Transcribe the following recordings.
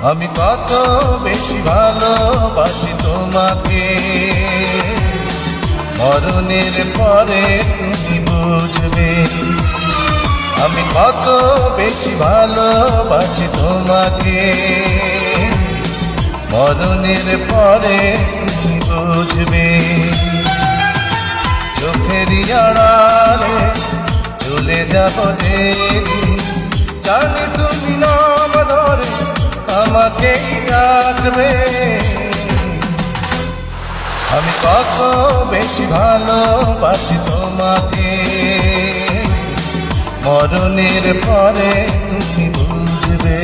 আমি কত বেশি ভালোবাসি তোমাকে, মরণের পরে তুমি বুঝবে। আমি কত বেশি ভালোবাসি তোমাকে, মরণের পরে তুমি বুঝবে। চোখেরই আড়ালে চলে যাব যেদিন, জানি তুমি নাম ধরে আমাকেই ডাকবে। আমি কত বেশি ভালোবাসি তোমাকে, মরণের পরে তুমি বুঝবে।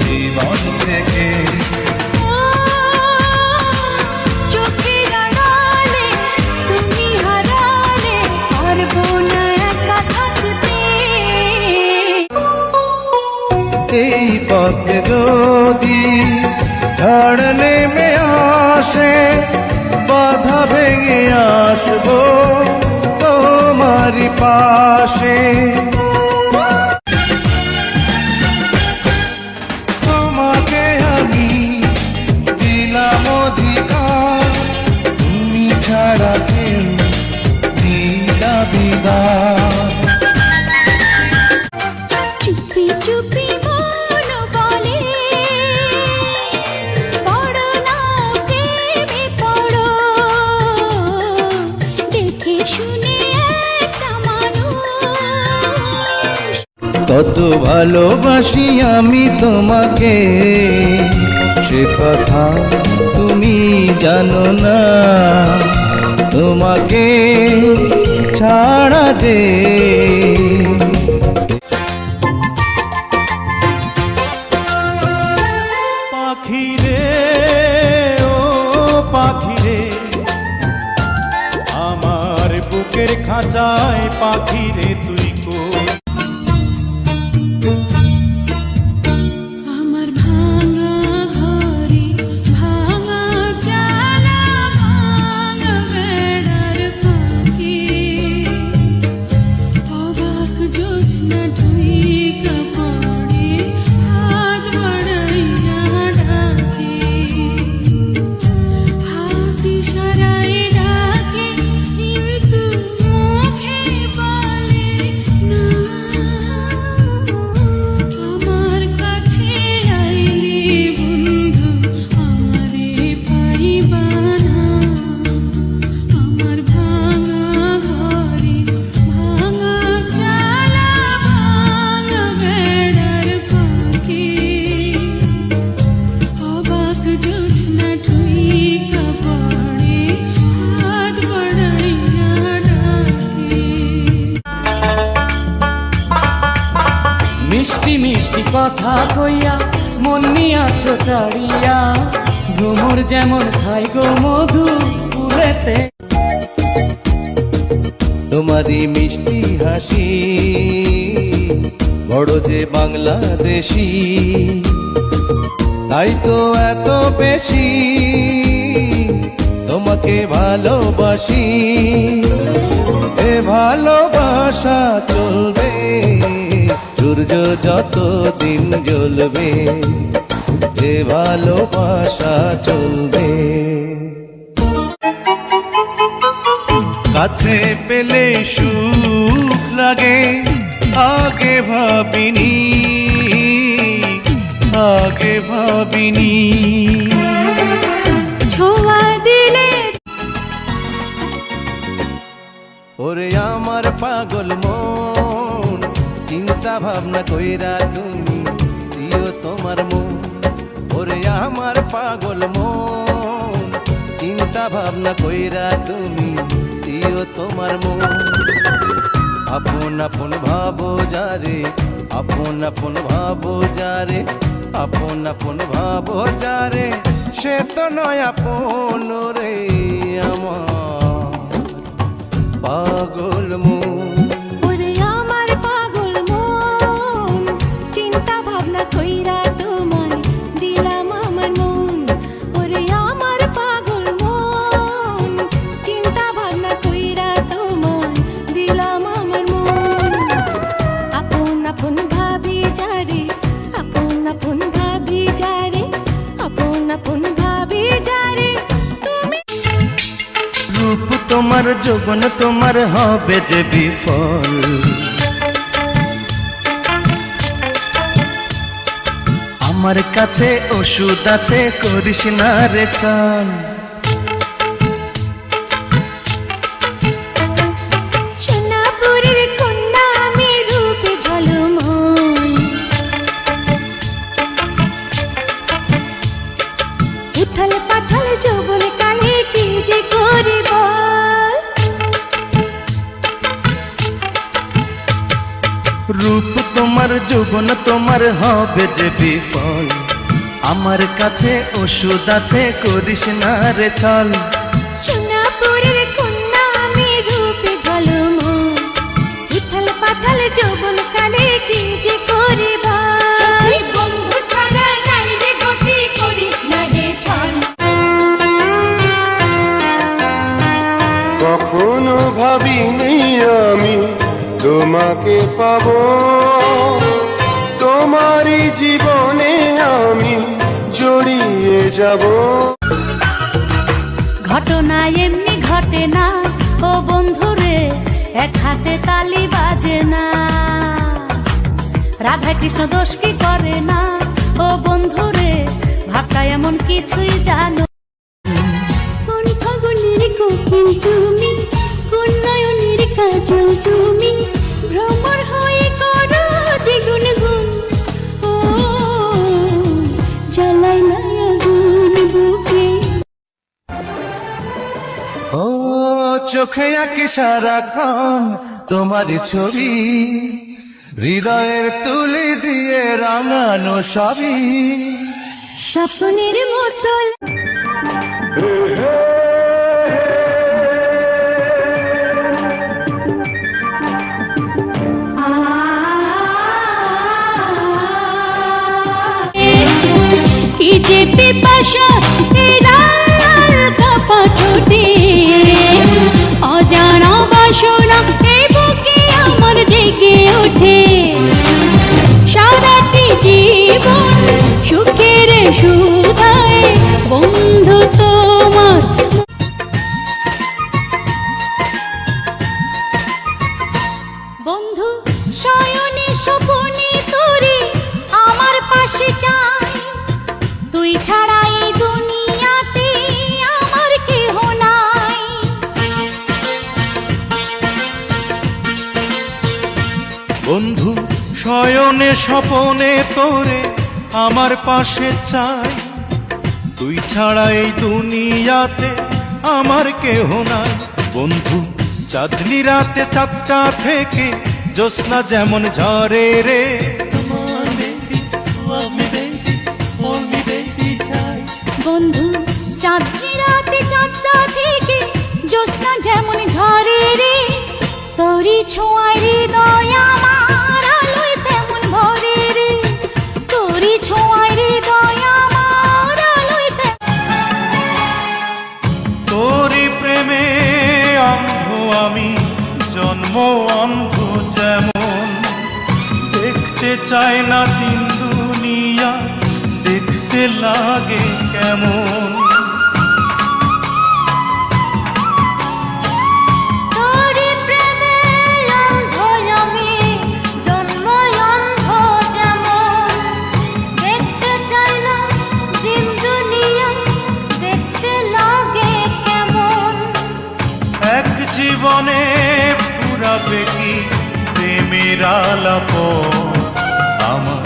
জীবন থেকে চোখের আড়ালে তুমি হারালে, পারবো না একা থাকতে। এই পথে যদি ঝড় নেমে আসে, বাধা ভেঙে আসবো তোমারই পাশে। ছাড়া কেউ দিলা বিদায়। চুপি চুপি মন বলে পড়ো না প্রেমে পড়ো, দেখে শুনে একটা মানুষ। কত ভালোবাসি আমি তোমাকে, সে কথা তুমি জানো না। তোমাকে ছাড়া যে পাখিরে, ও পাখিরে, আমার বুকের খাঁচায় পাখিরে তুই কো। আমার ভাঙা ঘরে ভাঙা চালা, ভাঙা বেড়ার পাখি, অবাক জোছনা ঢুইকা পড়ে, হাত বাড়াইয়া ডাকে, হাত ইশারায় ডাকে, কিন্তু মুখে বলে না। আমার কাছে আইলে বন্ধু আমারে পাইবা না, আমার ভাঙা ঘরে ভাঙা চালা, ভাঙা বেড়ার পাখি, অবাক জোছনা ঢুইকা পড়ে, হাত বাড়াইয়া ডাকে। মিষ্টি মিষ্টি কথা কইয়া মন নিয়াছো তাড়িয়া, ভ্রমর যেমন খাই গো মধু ফুলেতে। তোমারই মিষ্টি হাসি বড় যে বাংলাদেশি, তাই তো এত বেশি তোমাকে ভালোবাসি। এ ভালোবাসা চলবে সূর্য যত দিন জ্বলবে, এ ভালোবাসা চলবে। কাছে পেলে সুখ লাগে, আগে ভাবিনি, আগে ভাবিনি। ছোঁয়া দিলে ওরে আমার পাগল মন, চিন্তা ভাবনা কইরা তুমি দিও তোমার মন। ওরে আমার পাগল মন, চিন্তা ভাবনা কইরা তুমি দিও তোমার মন। আপন আপন ভাবো যারে, আপন আপন ভাবো যারে, আপন আপন ভাবো যারে, সে তো নয় আপন রে আমার পাগল মন। যৌবন তোমার হবে যে বিফল। আমার কাছে ওষুধ আছে, করিস না রে ছল। সোনাপুরের কন্যা আমি রূপে ঝলমল, উথাল পাথাল যৌবন কালে কি যে করি বল। রূপ তোমার যৌবন তোমার হবে যে বিফল। আমার কাছে ওষুধ আছে, করিস না রে ছল। সোনাপুরের কন্যা আমি রূপে ঝলমল, উথাল পাথাল যৌবন কালে কি যে করি বল। বন্ধু ছাড়া নাই রে গতি, করিস না রে ছল। কখনো ভাবিনি আমি তোমাকে পাবো, তোমারই জীবনে আমি জড়িয়ে যাব। ঘটনা এমনি ঘটে না ও বন্ধুরে, এক হাতে তালি বাজে না। রাধা কৃষ্ণ দোষ কি করে না ও বন্ধুরে, ভাবটা এমন কিছুই জানো। কোন ফাগুনের কোকিল তুমি, কোন নয়নের কাজল তুমি, ভ্রমর হয়ে করো যে গুনগুন। ও জ্বালাই না আগুন বুকে। ও চোখে আঁকি সারাক্ষণ তোমারই ছবি, হৃদয়ের তুলি দিয়ে রাঙানো সবই। স্বপ্নের মতো কি যে পিপাসা এই লাল কাপা ঠোঁটে, অজানা বাসনা এই বুকে আমার জেগে ওঠে। সারাটি জীবন সুখের সুধায় বন্ধু তোমার। বন্ধু শয়নে স্বপনে তোরে আমার পাশে চাই, তুই ছাড়া এই দুনিয়াতে আমার কেহ নাই। বন্ধু শয়নে স্বপনে তোরে আমার পাশে চাই, তুই ছাড়া এই দুনিয়াতে আমার কেহ নাই। বন্ধু চাঁদনি রাতে চাঁদটা থেকে জ্যোৎস্না যেমন ঝরে রে, বন্ধু চাঁদনি রাতে চাঁদটা থেকে জ্যোৎস্না যেমন ঝরে রে, তোরই ছোঁয়ায় হৃদয় আমার আলোয় তেমন ভরে রে, তোরই ছোঁয়ায় হৃদয় আমার আলোয় তোরই প্রেমে অন্ধ আমি, জন্ম অন্ধ যেমন। দেখতে চায় না তিন দুনিয়া, দেখতে লাগে কেমন। তোরই প্রেমে অন্ধ আমি, জন্ম অন্ধ যেমন। দেখতে চাই না দিন দুনিয়া, দেখতে লাগে কেমন। এক জীবনে পুরাবে কি প্রেমের আলাপ, আমার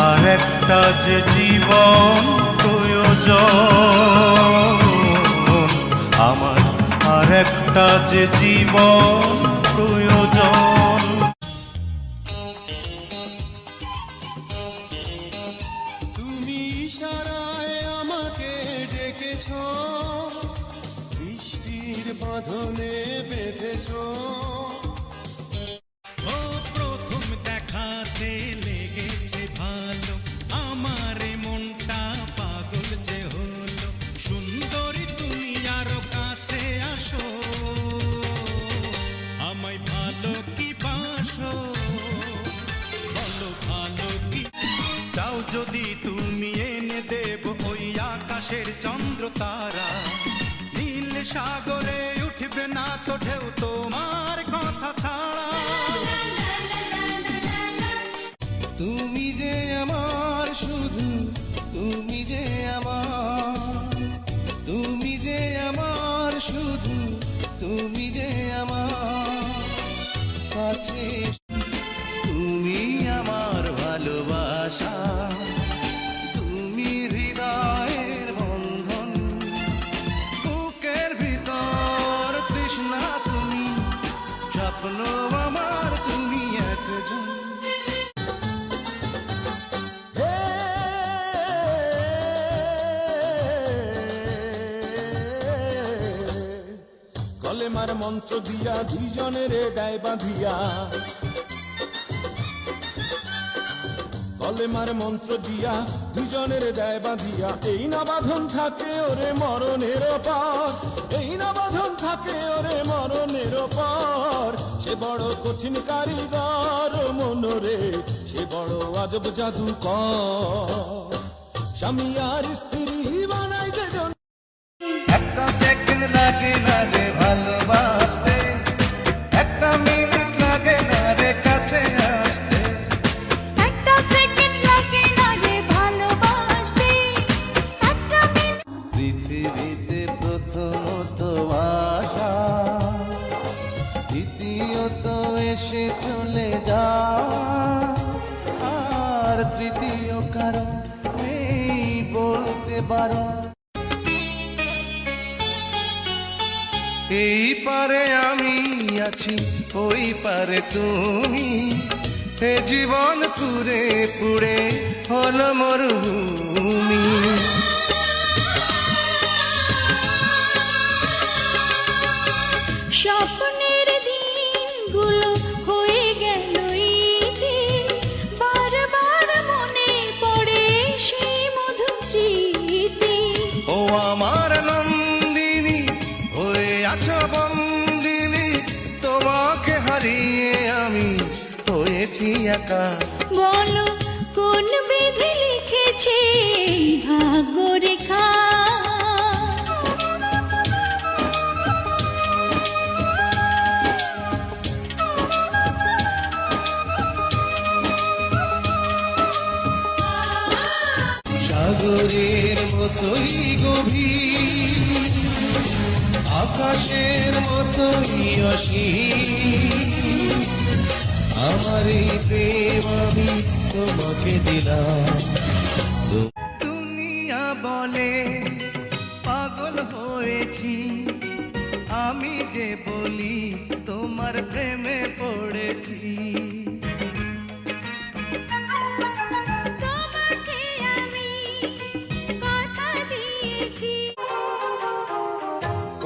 আর একটা যে জীবন প্রয়োজন। আমার আর একটা যে জীবন প্রয়োজন। তুমি ইশারায় আমাকে ডেকেছ, বৃষ্টির বাঁধনে বেঁধেছ। ও প্রথম দেখাতে লেগেছে ভালো, আমার মনটা পাগল যে হলো। সুন্দরী তুমি আরো কাছে আসো, আমায় ভালো কি বাসো, বলো ভালো কি। চাও যদি তুমি এনে দেব ওই আকাশের চন্দ্র তারা, নীল সাগরে উঠবে আসবে না তো ঢেউ তোমার কথা ছাড়া। তুমি যে আমার শুধু, তুমি যে আমার, তুমি যে আমার শুধু, তুমি যে আমার কাছে, তুমি আমার ভালোবাসা, তুমি হৃদয়ের বন্ধন, বুকের ভিতর তৃষ্ণা তুমি, স্বপ্ন আমার তুমি একজন। কলেমার মন্ত্র দিয়া দুইজনের গায়ে বাঁধিয়া, কলেমার মন্ত্র দিয়া দুজনের দায় বাঁধিয়া, এই না বাঁধন থাকে ওরে মরণের পর, এই না বাঁধন থাকে ওরে মরণের পর। সে বড় কঠিন কারিগর মনরে, সে বড় আজব জাদুকর, স্বামী আর স্ত্রী বানাই যেজন। একটা সেকেন্ড লাগে না রে ভালোবাসতে, একটা মিনিট লাগে না রে কাছে আসতে, একটা সেকেন্ড লাগে না রে ভালোবাসতে, একটা মিনিট। পৃথিবীতে প্রথমত আশা, দ্বিতীয়ত এসে চলে যা, আর তৃতীয় কারণ নেই বলতে পারো। এই পারে আমি আছি, ওই পারে তুমি, এ জীবন পুরে পুরে হলো মরুভূমি। স্বপ্নের দিনগুলো হয়ে গেল ইতি, বারবার মনে পড়ে সেই মধুর স্মৃতি। ও আমার নন্দিনী, হয়ে আছো বন্দিনী, তোমাকে হারিয়ে আমি হয়েছি একা। বলো কোন বিধি লিখেছে ভাগ্য রেখা? সাগরের মতোই গভীর, আকাশের মতোই অসীম, আমার এই প্রেম আমি তোমাকে দিলাম। দুনিয়া বলে পাগল হয়েছি, আমি যে বলি তোমার প্রেমে পড়েছি। তোমাকে আমি কথা দিয়েছি।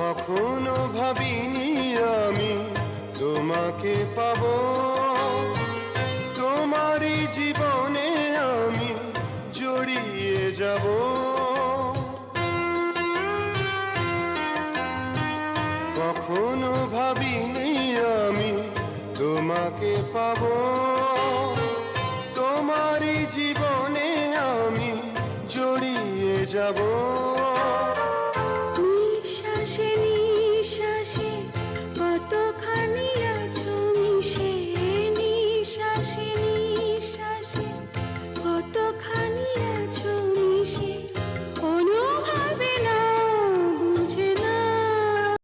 কখনো ভাবিনি আমি তোমাকে পাবো, তোমারই জীবনে আমি জড়িয়ে যাব। কখনো ভাবিনি আমি তোমাকে পাবো, তোমারই জীবনে আমি জড়িয়ে যাব।